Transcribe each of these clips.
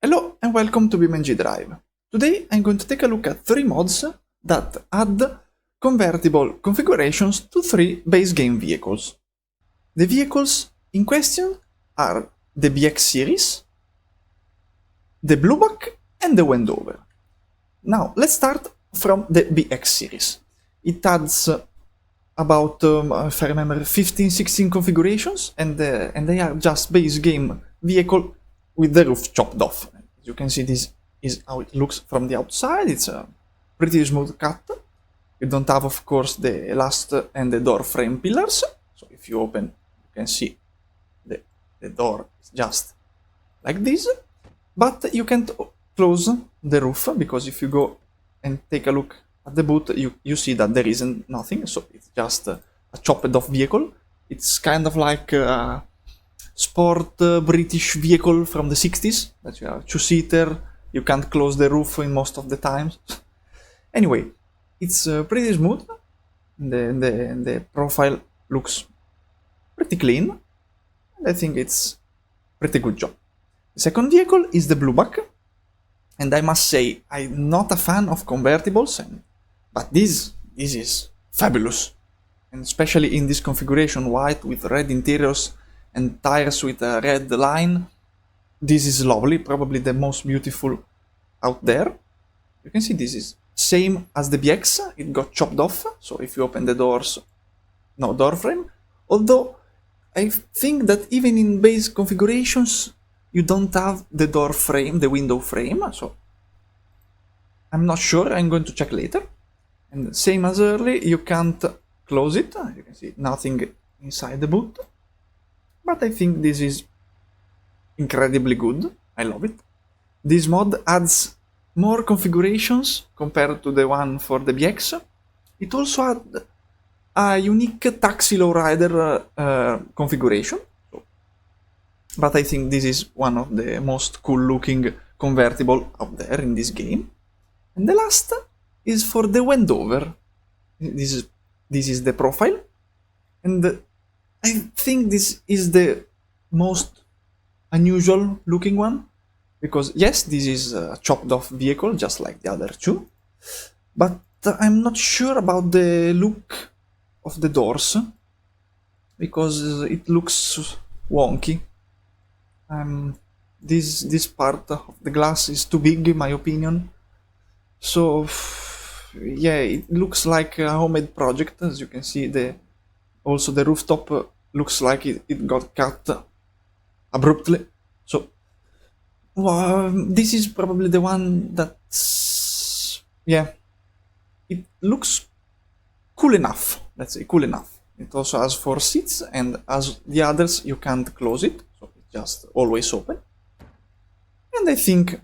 Hello and welcome to BeamNG.drive. Today I'm going to take a look at 3 mods that add convertible configurations to 3 base game vehicles. The vehicles in question are the BX series, the Bluebuck and the Wendover. Now let's start from the BX series. It adds about, if I remember, 15-16 configurations and they are just base game vehicle with the roof chopped off. As you can see, this is how it looks from the outside. It's a pretty smooth cut. You don't have, of course, the last and the door frame pillars. So if you open, you can see the door is just like this. But you can't close the roof, because if you go and take a look at the boot, you see that there isn't nothing. So it's just a chopped off vehicle. It's kind of like a sport British vehicle from the 60s, that you have 2-seater, you can't close the roof in most of the times. Anyway, it's pretty smooth, the profile looks pretty clean, and I think it's pretty good job. The second vehicle is the Bluebuck, and I must say, I'm not a fan of convertibles, but this is fabulous, and especially in this configuration, white with red interiors and tires with a red line. This is lovely, probably the most beautiful out there. You can see this is same as the BX, it got chopped off, so if you open the doors, no door frame. Although I think that even in base configurations you don't have the door frame, the window frame, so I'm not sure, I'm going to check later. And same as early, you can't close it, you can see nothing inside the boot. But I think this is incredibly good, I love it. This mod adds more configurations compared to the one for the BX. It also adds a unique taxi lowrider configuration. But I think this is one of the most cool looking convertible out there in this game. And the last is for the Wendover. This is the profile. And I think this is the most unusual looking one, because yes, this is a chopped off vehicle just like the other two, but I'm not sure about the look of the doors, because it looks wonky. This part of the glass is too big in my opinion, so yeah, it looks like a homemade project. As you can see, also the rooftop looks like it got cut abruptly. So this is probably the one that's, yeah, it looks cool enough, let's say cool enough. It also has 4 seats, and as the others you can't close it, so it's just always open. And I think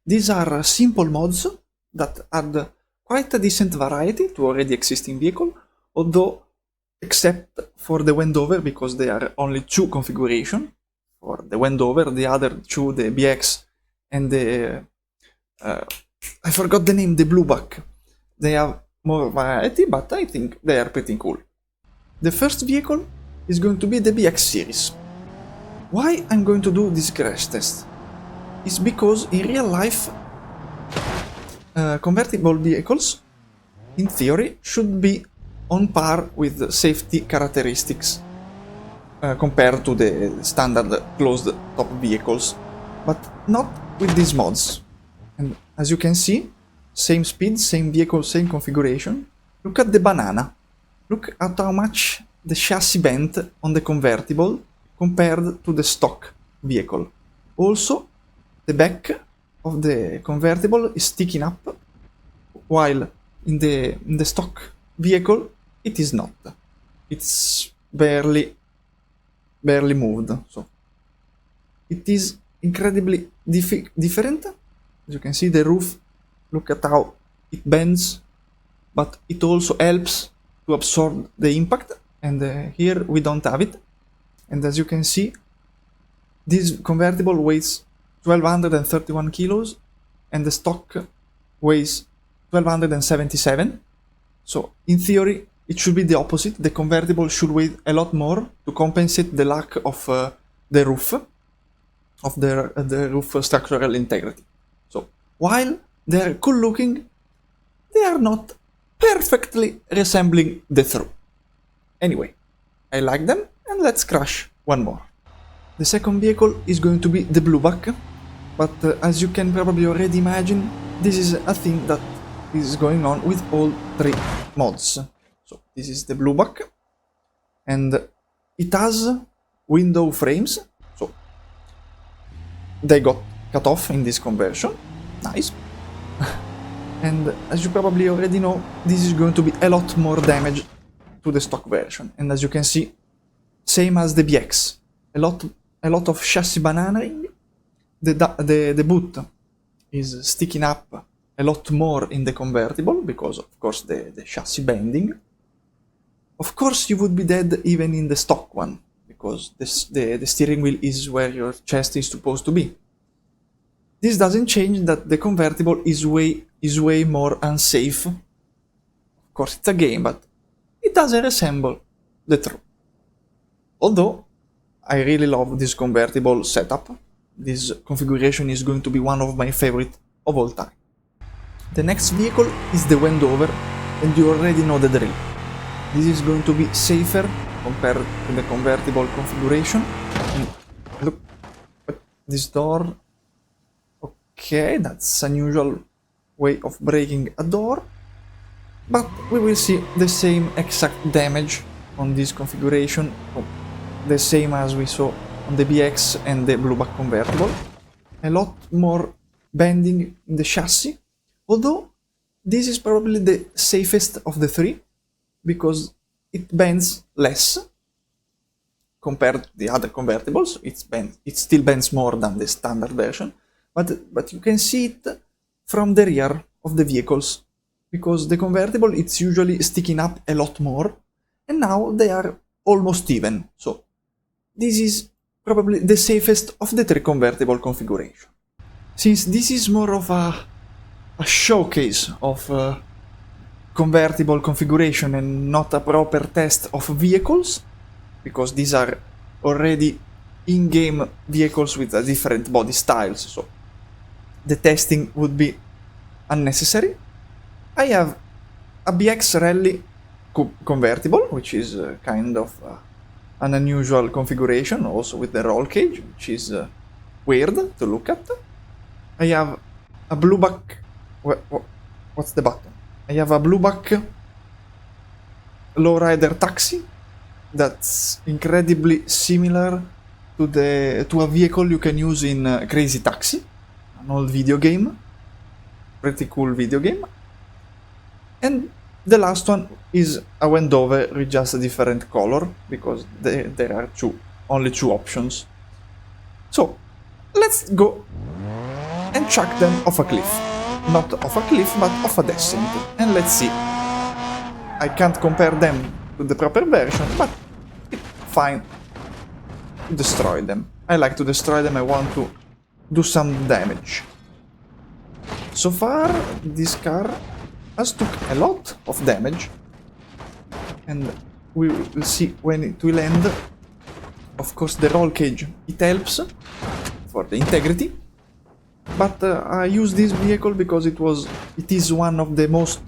these are simple mods that add quite a decent variety to already existing vehicle, although except for the Wendover, because there are only 2 configurations. For the Wendover, the other 2, the BX and the I forgot the name, the Bluebuck, they have more variety, but I think they are pretty cool. The first vehicle is going to be the BX series. Why I'm going to do this crash test is because in real life convertible vehicles in theory should be on par with safety characteristics compared to the standard closed top vehicles, but not with these mods. And as you can see, same speed, same vehicle, same configuration. Look at the banana. Look at how much the chassis bent on the convertible compared to the stock vehicle. Also, the back of the convertible is sticking up, while in the stock vehicle it is not. It's barely moved, so it is incredibly different. As you can see, the roof, look at how it bends, but it also helps to absorb the impact, and here we don't have it. And as you can see, this convertible weighs 1231 kilos and the stock weighs 1277. So in theory it should be the opposite. The convertible should weigh a lot more to compensate the lack of the roof. of the roof structural integrity. So while they are cool looking, they are not perfectly resembling the through. Anyway, I like them, and let's crash one more. The second vehicle is going to be the Bluebuck, but as you can probably already imagine, this is a thing that is going on with all three mods. So this is the Bluebuck, and it has window frames, so they got cut off in this conversion. Nice. And as you probably already know, this is going to be a lot more damage to the stock version. And as you can see, same as the BX, a lot of chassis bananaing. The boot is sticking up a lot more in the convertible because, of course, the chassis bending. Of course, you would be dead even in the stock one because the steering wheel is where your chest is supposed to be. This doesn't change that the convertible is way more unsafe. Of course, it's a game, but it doesn't resemble the true. Although, I really love this convertible setup. This configuration is going to be one of my favorite of all time. The next vehicle is the Wendover, and you already know the drill. This is going to be safer compared to the convertible configuration. And look at this door. Okay, that's an unusual way of breaking a door, but we will see the same exact damage on this configuration, the same as we saw on the BX and the Bluebuck convertible. A lot more bending in the chassis, although this is probably the safest of the three, because it bends less compared to the other convertibles. It still bends more than the standard version, but you can see it from the rear of the vehicles, because the convertible it's usually sticking up a lot more, and now they are almost even. So this is probably the safest of the three convertible configuration. Since this is more of a showcase of convertible configuration and not a proper test of vehicles, because these are already in-game vehicles with a different body styles, so the testing would be unnecessary. I have a BX Rally convertible, which is kind of an unusual configuration, also with the roll cage, which is weird to look at. I have a Bluebuck. What's the button? I have a Bluebuck lowrider taxi that's incredibly similar to a vehicle you can use in Crazy Taxi, an old video game, pretty cool video game. And the last one is a Wendover with just a different color, because there are only two options. So let's go and chuck them off a cliff. Not off a cliff, but off a descent. And let's see. I can't compare them to the proper version, but it's fine to destroy them. I like to destroy them, I want to do some damage. So far, this car has took a lot of damage, and we will see when it will end. Of course, the roll cage, it helps for the integrity, but I use this vehicle because it is one of the most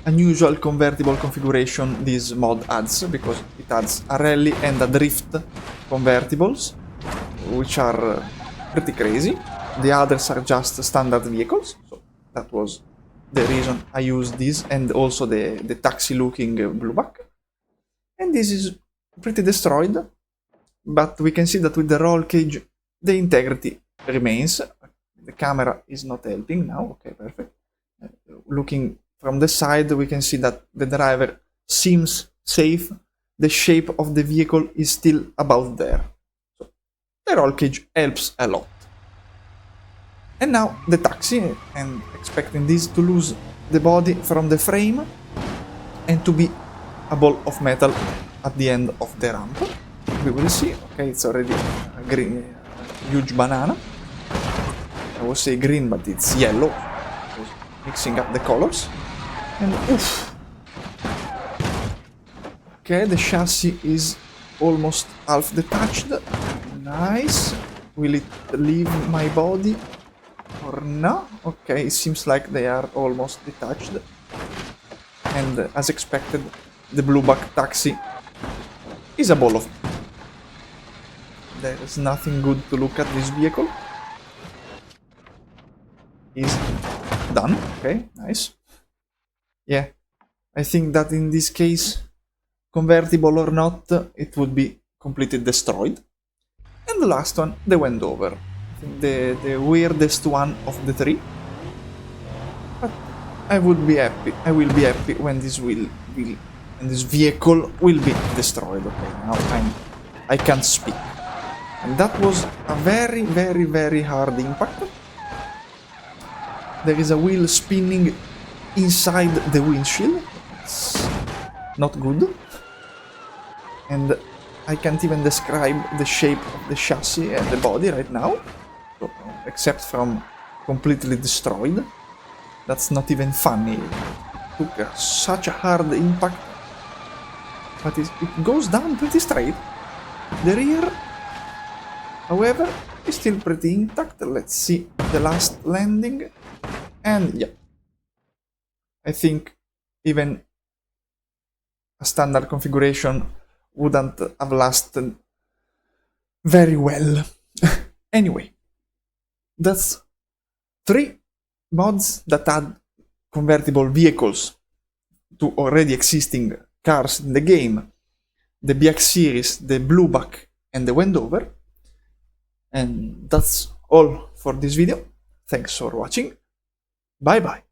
unusual convertible configuration this mod adds, because it adds a rally and a drift convertibles, which are pretty crazy. The others are just standard vehicles, so that was the reason I used this, and also the taxi looking Bluebuck. And this is pretty destroyed, but we can see that with the roll cage the integrity remains. The camera is not helping now. Okay, perfect. Looking from the side, we can see that the driver seems safe. The shape of the vehicle is still about there. So the roll cage helps a lot. And now the taxi, and expecting this to lose the body from the frame and to be a ball of metal at the end of the ramp. We will see. Okay, it's already a green, huge banana. I would say green, but it's yellow. Mixing up the colors. And oof. Okay, the chassis is almost half detached. Nice. Will it leave my body or no? Okay, it seems like they are almost detached. And as expected, the Bluebuck taxi is a ball of... There is nothing good to look at this vehicle. Is done. Okay, nice. Yeah, I think that in this case, convertible or not, it would be completely destroyed. And the last one, the Wendover. I think the weirdest one of the three. But I would be happy. I will be happy when this vehicle will be destroyed. Okay, now I can't speak. And that was a very, very, very hard impact. There is a wheel spinning inside the windshield. It's not good. And I can't even describe the shape of the chassis and the body right now, except from completely destroyed. That's not even funny. It took such a hard impact, but it goes down pretty straight. The rear, however, is still pretty intact. Let's see the last landing. And yeah, I think even a standard configuration wouldn't have lasted very well. Anyway, that's 3 mods that add convertible vehicles to already existing cars in the game. The BX series, the Bluebuck, and the Wendover. And that's all for this video. Thanks for watching. Bye bye.